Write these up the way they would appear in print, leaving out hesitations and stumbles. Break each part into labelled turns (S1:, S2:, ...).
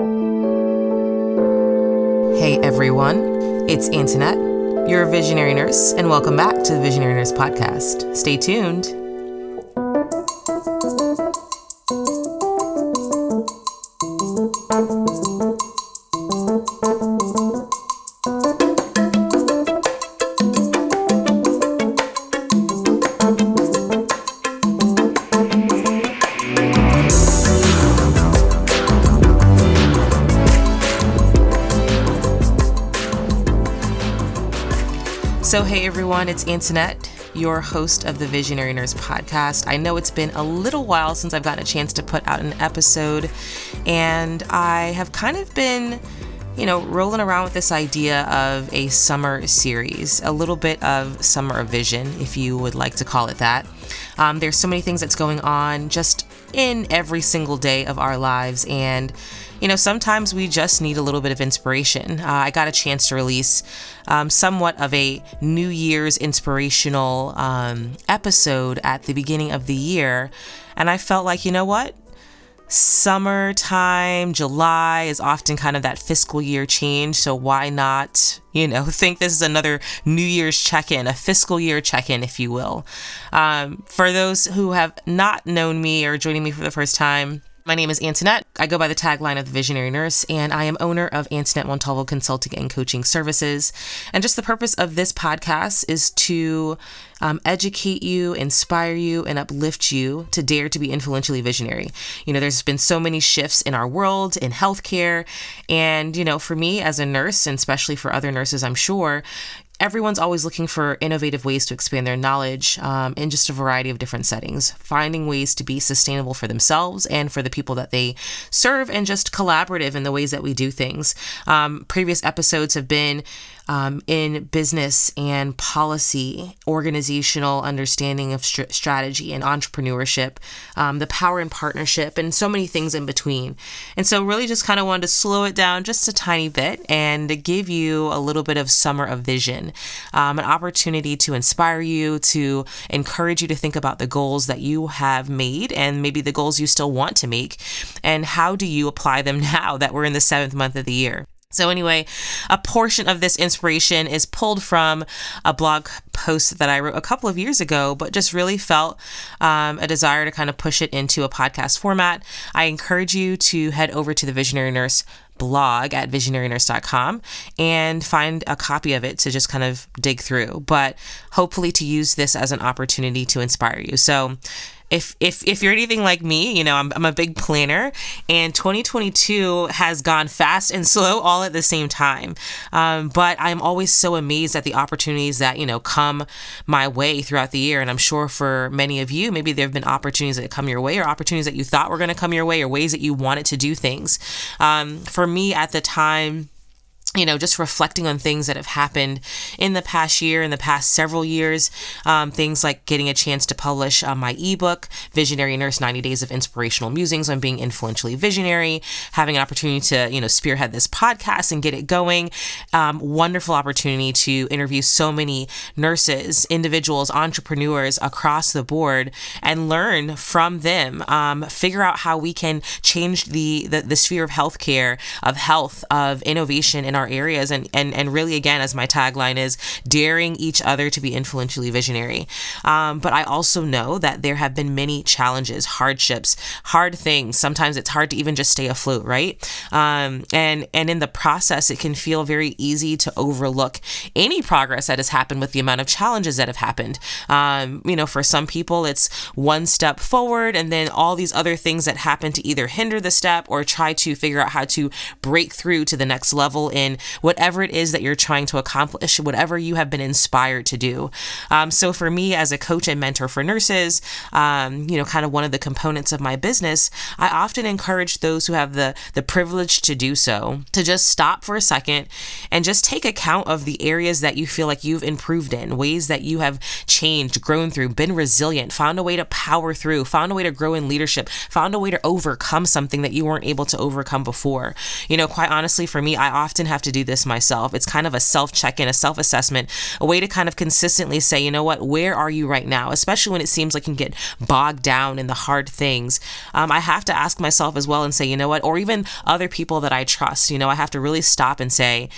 S1: Hey everyone, it's Antonette, your visionary nurse, and welcome back to the Visionary Nurse Podcast. Stay tuned. So hey everyone, it's Antonette, your host of the Visionary Nurse Podcast. I know it's been a little while since I've gotten a chance to put out an episode, and I have kind of been, rolling around with this idea of a summer series, a little bit of summer vision, if you would like to call it that. There's so many things that's going on just in every single day of our lives, and sometimes we just need a little bit of inspiration. I got a chance to release somewhat of a New Year's inspirational episode at the beginning of the year, and I felt like, you know what? Summertime, July is often kind of that fiscal year change, so why not, think this is another New Year's check-in, a fiscal year check-in, if you will. For those who have not known me or joining me for the first time, my name is Antonette. I go by the tagline of the Visionary Nurse, and I am owner of Antonette Montalvo Consulting and Coaching Services. And just the purpose of this podcast is to educate you, inspire you, and uplift you to dare to be influentially visionary. There's been so many shifts in our world, in healthcare, and, for me as a nurse, and especially for other nurses, I'm sure, everyone's always looking for innovative ways to expand their knowledge in just a variety of different settings, finding ways to be sustainable for themselves and for the people that they serve, and just collaborative in the ways that we do things. Previous episodes have been in business and policy, organizational understanding of strategy and entrepreneurship, the power in partnership, and so many things in between. And so really just kind of wanted to slow it down just a tiny bit and give you a little bit of summer of vision, an opportunity to inspire you, to encourage you to think about the goals that you have made and maybe the goals you still want to make, and how do you apply them now that we're in the 7th month of the year. So anyway, a portion of this inspiration is pulled from a blog post that I wrote a couple of years ago, but just really felt a desire to kind of push it into a podcast format. I encourage you to head over to the Visionary Nurse blog at visionarynurse.com and find a copy of it to just kind of dig through, but hopefully to use this as an opportunity to inspire you. So if you're anything like me, I'm a big planner, and 2022 has gone fast and slow all at the same time. But I'm always so amazed at the opportunities that, come my way throughout the year. And I'm sure for many of you, maybe there have been opportunities that come your way, or opportunities that you thought were going to come your way, or ways that you wanted to do things. For me at the time, just reflecting on things that have happened in the past year, in the past several years, things like getting a chance to publish my ebook, Visionary Nurse, 90 Days of Inspirational Musings on Being Influentially Visionary, having an opportunity to, spearhead this podcast and get it going. Wonderful opportunity to interview so many nurses, individuals, entrepreneurs across the board and learn from them, figure out how we can change the sphere of healthcare, of health, of innovation in our areas, and really, again, as my tagline is, daring each other to be influentially visionary. But I also know that there have been many challenges, hardships, hard things. Sometimes it's hard to even just stay afloat, right? And in the process, it can feel very easy to overlook any progress that has happened with the amount of challenges that have happened. For some people, it's one step forward, and then all these other things that happen to either hinder the step or try to figure out how to break through to the next level in whatever it is that you're trying to accomplish, whatever you have been inspired to do. So for me as a coach and mentor for nurses, kind of one of the components of my business, I often encourage those who have the privilege to do so to just stop for a second and just take account of the areas that you feel like you've improved in, ways that you have changed, grown through, been resilient, found a way to power through, found a way to grow in leadership, found a way to overcome something that you weren't able to overcome before. Quite honestly, for me, I often have have to do this myself. It's kind of a self-check-in, a self-assessment, a way to kind of consistently say, you know what, where are you right now? Especially when it seems like you can get bogged down in the hard things. I have to ask myself as well and say, you know what, or even other people that I trust, I have to really stop and say,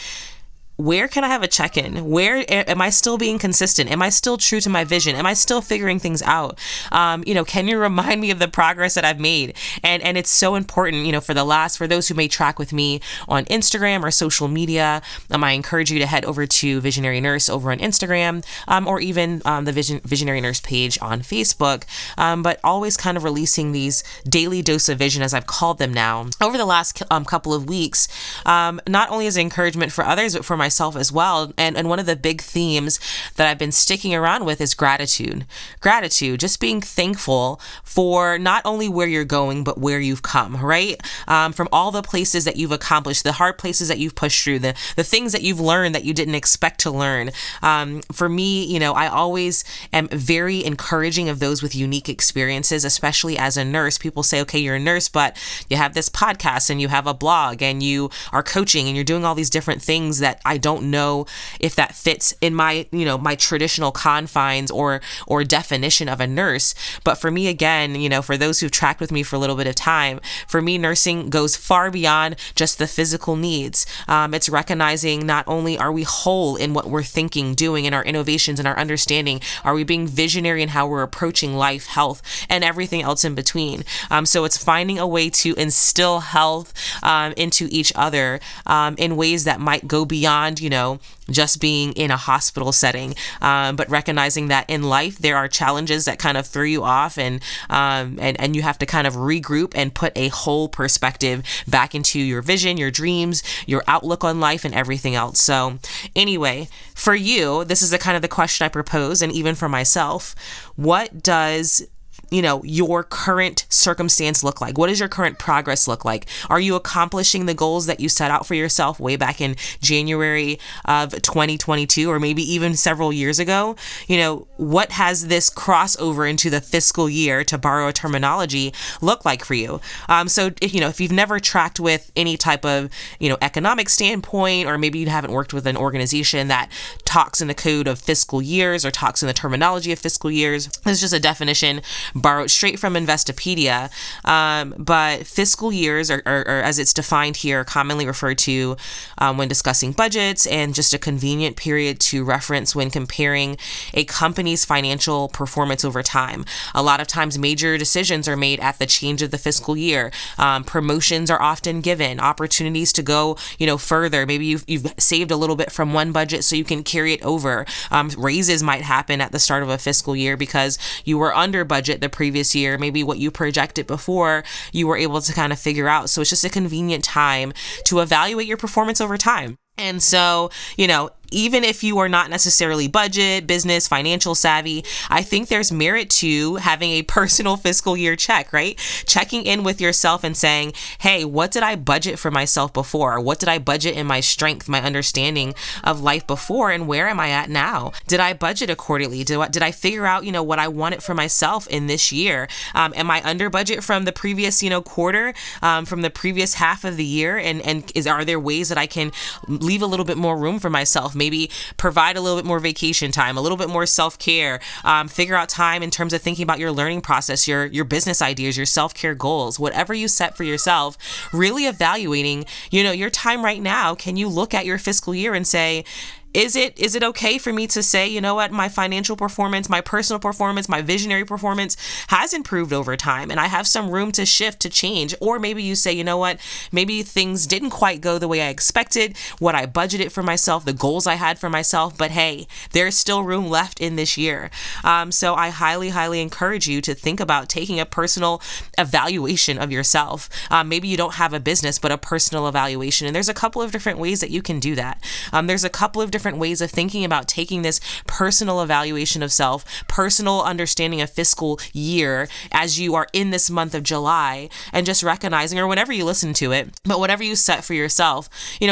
S1: where can I have a check-in? Where am I still being consistent? Am I still true to my vision? Am I still figuring things out? Can you remind me of the progress that I've made? And it's so important, for those who may track with me on Instagram or social media, I encourage you to head over to Visionary Nurse over on Instagram, or even the Visionary Nurse page on Facebook. But always kind of releasing these daily dose of vision, as I've called them now, over the last couple of weeks, not only as encouragement for others, but for myself as well. And one of the big themes that I've been sticking around with is gratitude. Gratitude, just being thankful for not only where you're going, but where you've come, right? From all the places that you've accomplished, the hard places that you've pushed through, the things that you've learned that you didn't expect to learn. For me, I always am very encouraging of those with unique experiences, especially as a nurse. People say, okay, you're a nurse, but you have this podcast and you have a blog and you are coaching and you're doing all these different things that I don't know if that fits in my, my traditional confines or definition of a nurse. But for me, again, for those who've tracked with me for a little bit of time, for me, nursing goes far beyond just the physical needs. It's recognizing not only are we whole in what we're thinking, doing, in our innovations and our understanding, are we being visionary in how we're approaching life, health, and everything else in between. So it's finding a way to instill health into each other in ways that might go beyond, just being in a hospital setting, but recognizing that in life there are challenges that kind of throw you off, and you have to kind of regroup and put a whole perspective back into your vision, your dreams, your outlook on life, and everything else. So anyway, for you, this is the question I propose, and even for myself, what does your current circumstance look like? What does your current progress look like? Are you accomplishing the goals that you set out for yourself way back in January of 2022, or maybe even several years ago? What has this crossover into the fiscal year, to borrow a terminology, look like for you? So if you've never tracked with any type of, economic standpoint, or maybe you haven't worked with an organization that talks in the code of fiscal years or talks in the terminology of fiscal years, this is just a definition borrowed straight from Investopedia, but fiscal years are, as it's defined here, commonly referred to when discussing budgets, and just a convenient period to reference when comparing a company's financial performance over time. A lot of times major decisions are made at the change of the fiscal year. Promotions are often given, opportunities to go further. Maybe you've saved a little bit from one budget so you can carry it over. Raises might happen at the start of a fiscal year because you were under budget the previous year. Maybe what you projected before, you were able to kind of figure out. So it's just a convenient time to evaluate your performance over time. And so, even if you are not necessarily budget, business, financial savvy, I think there's merit to having a personal fiscal year check, right? Checking in with yourself and saying, hey, what did I budget for myself before? What did I budget in my strength, my understanding of life before, and where am I at now? Did I budget accordingly? Did I figure out, what I wanted for myself in this year? Am I under budget from the previous, quarter, from the previous half of the year? And are there ways that I can leave a little bit more room for myself? Maybe provide a little bit more vacation time, a little bit more self-care, figure out time in terms of thinking about your learning process, your business ideas, your self-care goals, whatever you set for yourself, really evaluating, your time right now. Can you look at your fiscal year and say, Is it okay for me to say, my financial performance, my personal performance, my visionary performance has improved over time, and I have some room to shift, to change? Or maybe you say, maybe things didn't quite go the way I expected, what I budgeted for myself, the goals I had for myself, but hey, there's still room left in this year. So I highly, highly encourage you to think about taking a personal evaluation of yourself. Maybe you don't have a business, but a personal evaluation. And there's a couple of different ways that you can do that. There's a couple of different different ways of thinking about taking this personal evaluation of self, personal understanding of fiscal year as you are in this month of July, and just recognizing, or whenever you listen to it, but whatever you set for yourself,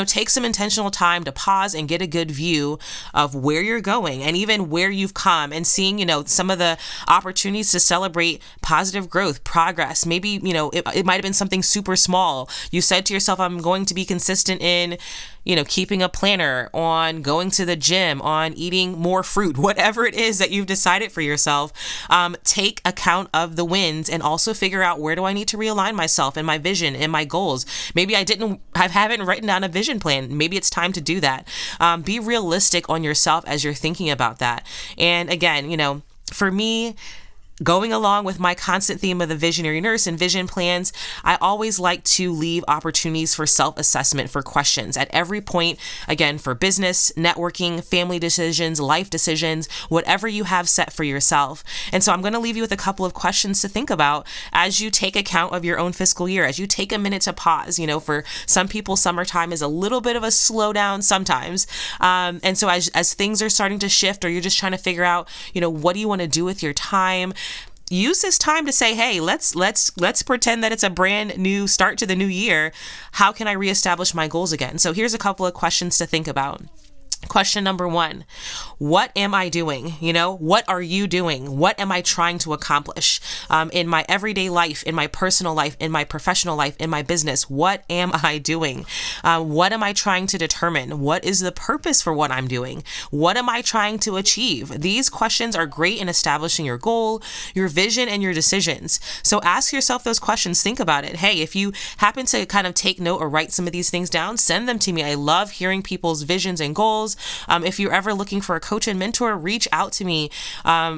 S1: take some intentional time to pause and get a good view of where you're going and even where you've come, and seeing, some of the opportunities to celebrate positive growth, progress. Maybe, it might have been something super small. You said to yourself, I'm going to be consistent in, keeping a planner, on going to the gym, on eating more fruit, whatever it is that you've decided for yourself. Take account of the wins and also figure out, where do I need to realign myself and my vision and my goals? Maybe I haven't written down a vision plan. Maybe it's time to do that. Be realistic on yourself as you're thinking about that. And again, for me, going along with my constant theme of the visionary nurse and vision plans, I always like to leave opportunities for self-assessment, for questions at every point, again, for business, networking, family decisions, life decisions, whatever you have set for yourself. And so I'm going to leave you with a couple of questions to think about as you take account of your own fiscal year, as you take a minute to pause. For some people, summertime is a little bit of a slowdown sometimes. And so as things are starting to shift, or you're just trying to figure out, what do you want to do with your time? Use this time to say, hey, let's pretend that it's a brand new start to the new year. How can I reestablish my goals again? So here's a couple of questions to think about. Question number 1, what am I doing? What are you doing? What am I trying to accomplish in my everyday life, in my personal life, in my professional life, in my business? What am I doing? What am I trying to determine? What is the purpose for what I'm doing? What am I trying to achieve? These questions are great in establishing your goal, your vision, and your decisions. So ask yourself those questions. Think about it. Hey, if you happen to kind of take note or write some of these things down, send them to me. I love hearing people's visions and goals. If you're ever looking for a coach and mentor, reach out to me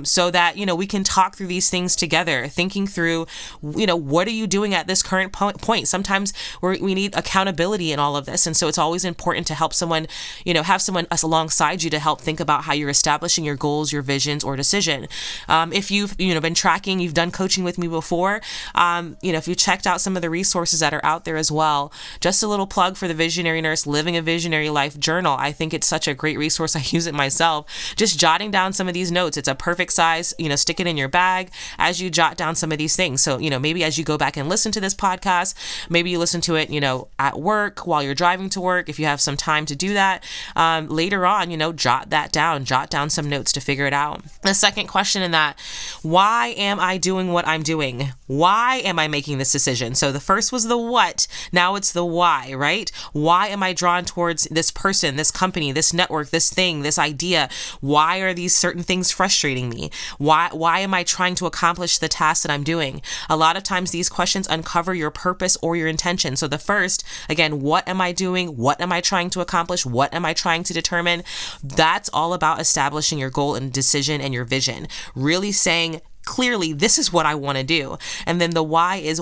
S1: so that, we can talk through these things together, thinking through, what are you doing at this current point? Sometimes we need accountability in all of this. And so it's always important to help someone, have someone alongside you to help think about how you're establishing your goals, your visions, or decision. If you've, been tracking, you've done coaching with me before, if you checked out some of the resources that are out there as well, just a little plug for the Visionary Nurse Living a Visionary Life Journal. I think it's such a great resource. I use it myself. Just jotting down some of these notes. It's a perfect size, stick it in your bag as you jot down some of these things. So, maybe as you go back and listen to this podcast, maybe you listen to it, at work, while you're driving to work, if you have some time to do that. Later on, jot that down, jot down some notes to figure it out. The second question in that, why am I doing what I'm doing? Why am I making this decision? So the first was the what, now it's the why, right? Why am I drawn towards this person, this company, this network, this thing, this idea? Why are these certain things frustrating me? Why am I trying to accomplish the task that I'm doing? A lot of times these questions uncover your purpose or your intention. So the first, again, what am I doing? What am I trying to accomplish? What am I trying to determine? That's all about establishing your goal and decision and your vision. Really saying, clearly, this is what I want to do. And then the why is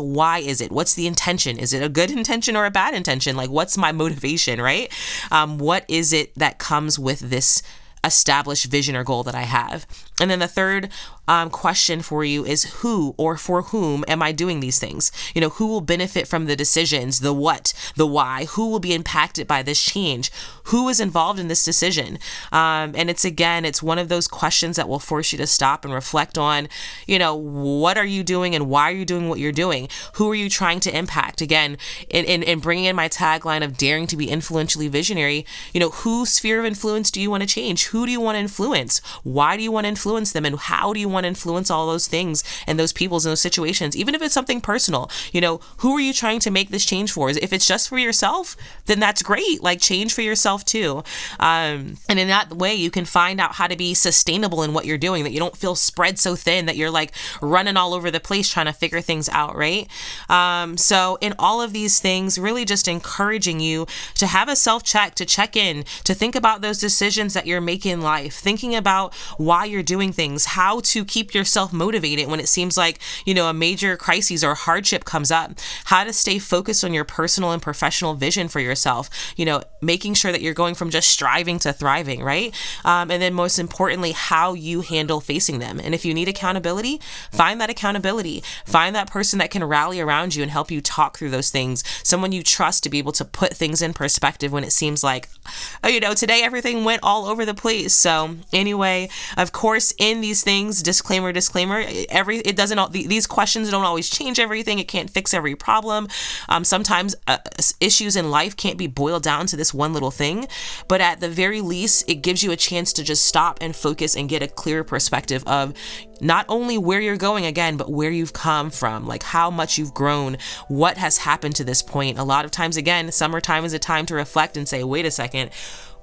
S1: it? What's the intention? Is it a good intention or a bad intention? Like, what's my motivation, right? What is it that comes with this established vision or goal that I have? And then the third question for you is, who or for whom am I doing these things? Who will benefit from the decisions, the what, the why, who will be impacted by this change? Who is involved in this decision? And it's one of those questions that will force you to stop and reflect on, what are you doing and why are you doing what you're doing? Who are you trying to impact? Again, in bringing in my tagline of daring to be influentially visionary, whose sphere of influence do you want to change? Who do you want to influence? Why do you want to influence them? And how do you want to influence all those things and those peoples and those situations? Even if it's something personal, who are you trying to make this change for? If it's just for yourself, then that's great. Like, change for yourself too. And in that way, you can find out how to be sustainable in what you're doing, that you don't feel spread so thin that you're like running all over the place trying to figure things out, right? So in all of these things, really just encouraging you to have a self-check, to check in, to think about those decisions that you're making take in life, thinking about why you're doing things, how to keep yourself motivated when it seems like, a major crisis or hardship comes up, how to stay focused on your personal and professional vision for yourself, making sure that you're going from just striving to thriving, right? And then most importantly, how you handle facing them. And if you need accountability, find that accountability. Find that person that can rally around you and help you talk through those things. Someone you trust to be able to put things in perspective when it seems like, today everything went all over the place. So anyway, of course, in these things, disclaimer, these questions don't always change everything. It can't fix every problem. Sometimes issues in life can't be boiled down to this one little thing, but at the very least, it gives you a chance to just stop and focus and get a clearer perspective of not only where you're going again, but where you've come from, like how much you've grown, what has happened to this point. A lot of times, again, summertime is a time to reflect and say, wait a second,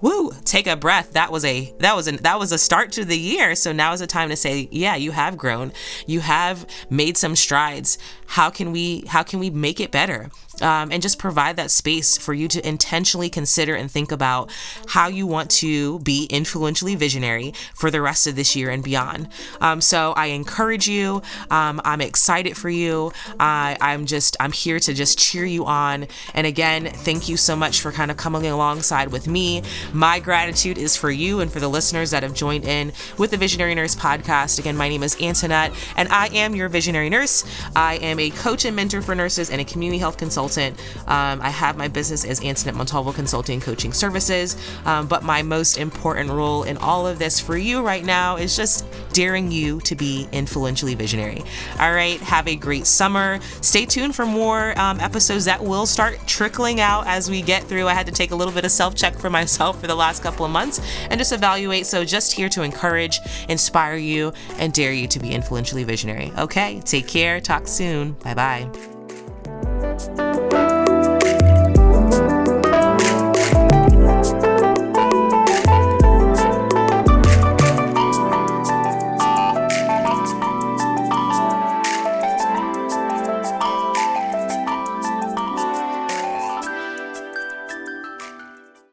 S1: woo, take a breath. That was a start to the year. So now is the time to say, yeah, you have grown. You have made some strides. How can we make it better? And just provide that space for you to intentionally consider and think about how you want to be influentially visionary for the rest of this year and beyond. So I encourage you. I'm excited for you. I'm here to just cheer you on. And again, thank you so much for kind of coming alongside with me. My gratitude is for you and for the listeners that have joined in with the Visionary Nurse podcast. Again, my name is Antonette, and I am your Visionary Nurse. I am a coach and mentor for nurses and a community health consultant. I have my business as Antonette Montalvo Consulting and Coaching Services, but my most important role in all of this for you right now is just daring you to be influentially visionary. All right, have a great summer. Stay tuned for more episodes that will start trickling out as we get through. I had to take a little bit of self-check for myself for the last couple of months and just evaluate. So just here to encourage, inspire you, and dare you to be influentially visionary. Okay, take care. Talk soon. Bye-bye.